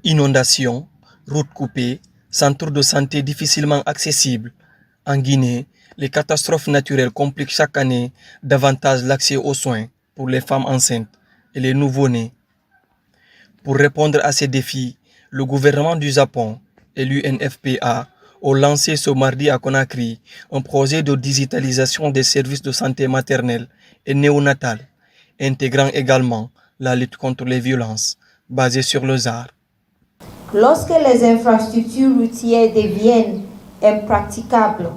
Inondations, routes coupées, centres de santé difficilement accessibles. En Guinée, les catastrophes naturelles compliquent chaque année davantage l'accès aux soins pour les femmes enceintes et les nouveau-nés. Pour répondre à ces défis, le gouvernement du Japon et l'UNFPA ont lancé ce mardi à Conakry un projet de digitalisation des services de santé maternelle et néonatale, intégrant également la lutte contre les violences basée sur le genre. Lorsque les infrastructures routières deviennent impraticables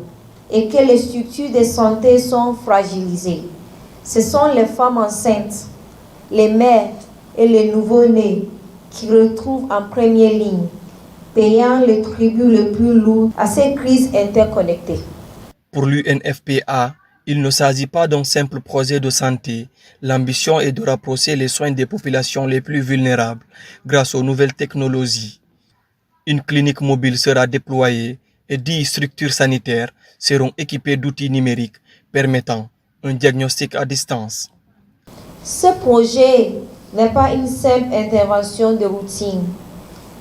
et que les structures de santé sont fragilisées, ce sont les femmes enceintes, les mères et les nouveau-nés qui retrouvent en première ligne, payant le tribut le plus lourd à ces crises interconnectées. Pour l'UNFPA, il ne s'agit pas d'un simple projet de santé. L'ambition est de rapprocher les soins des populations les plus vulnérables grâce aux nouvelles technologies. Une clinique mobile sera déployée et 10 structures sanitaires seront équipées d'outils numériques permettant un diagnostic à distance. Ce projet n'est pas une simple intervention de routine.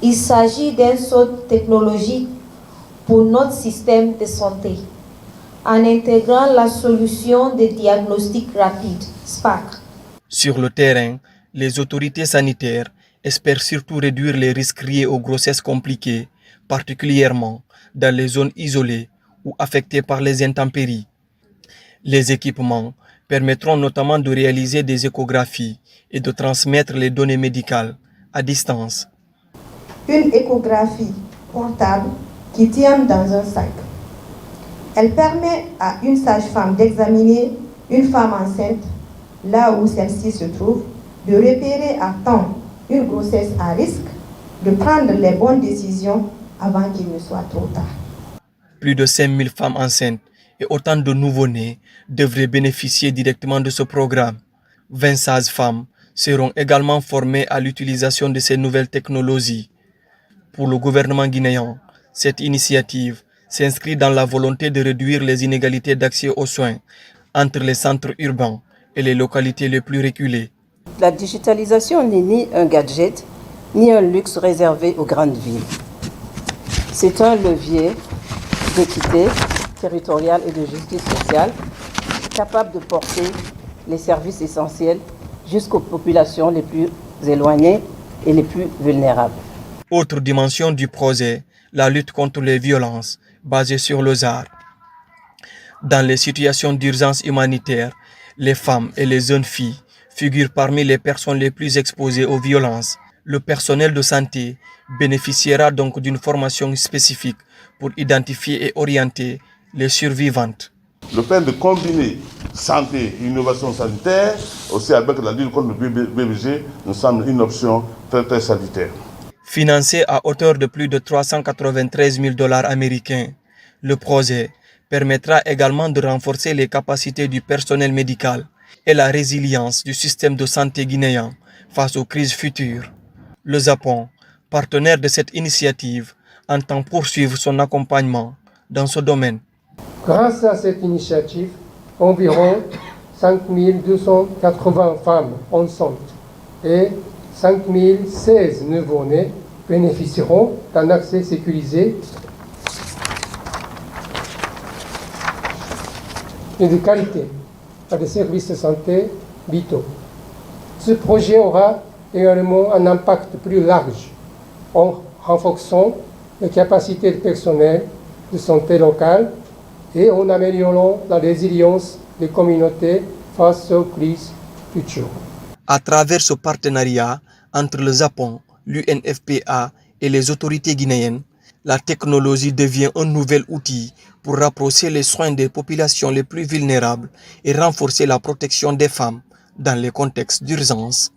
Il s'agit d'un saut technologique pour notre système de santé, en intégrant la solution de diagnostic rapide, SPAC. Sur le terrain, les autorités sanitaires espèrent surtout réduire les risques liés aux grossesses compliquées, particulièrement dans les zones isolées ou affectées par les intempéries. Les équipements permettront notamment de réaliser des échographies et de transmettre les données médicales à distance. Une échographie portable qui tient dans un sac. Elle permet à une sage-femme d'examiner une femme enceinte là où celle-ci se trouve, de repérer à temps une grossesse à risque, de prendre les bonnes décisions avant qu'il ne soit trop tard. Plus de 5000 femmes enceintes et autant de nouveau-nés devraient bénéficier directement de ce programme. 20 sages-femmes seront également formées à l'utilisation de ces nouvelles technologies. Pour le gouvernement guinéen, cette initiative s'inscrit dans la volonté de réduire les inégalités d'accès aux soins entre les centres urbains et les localités les plus reculées. La digitalisation n'est ni un gadget, ni un luxe réservé aux grandes villes. C'est un levier d'équité territoriale et de justice sociale capable de porter les services essentiels jusqu'aux populations les plus éloignées et les plus vulnérables. Autre dimension du projet, la lutte contre les violences basées sur le genre. Dans les situations d'urgence humanitaire, les femmes et les jeunes filles figurent parmi les personnes les plus exposées aux violences. Le personnel de santé bénéficiera donc d'une formation spécifique pour identifier et orienter les survivantes. Le fait de combiner santé et innovation sanitaire, aussi avec la lutte contre le BBG, nous semble une option très salutaire. Financé à hauteur de plus de 393 000 $ américains, le projet permettra également de renforcer les capacités du personnel médical et la résilience du système de santé guinéen face aux crises futures. Le Japon, partenaire de cette initiative, entend poursuivre son accompagnement dans ce domaine. Grâce à cette initiative, environ 5280 femmes enceintes et 5016 nouveau-nés bénéficieront d'un accès sécurisé et de qualité à des services de santé vitaux. Ce projet aura également un impact plus large en renforçant les capacités de personnel de santé locale et en améliorant la résilience des communautés face aux crises futures. À travers ce partenariat entre le Japon, l'UNFPA et les autorités guinéennes, la technologie devient un nouvel outil pour rapprocher les soins des populations les plus vulnérables et renforcer la protection des femmes dans les contextes d'urgence.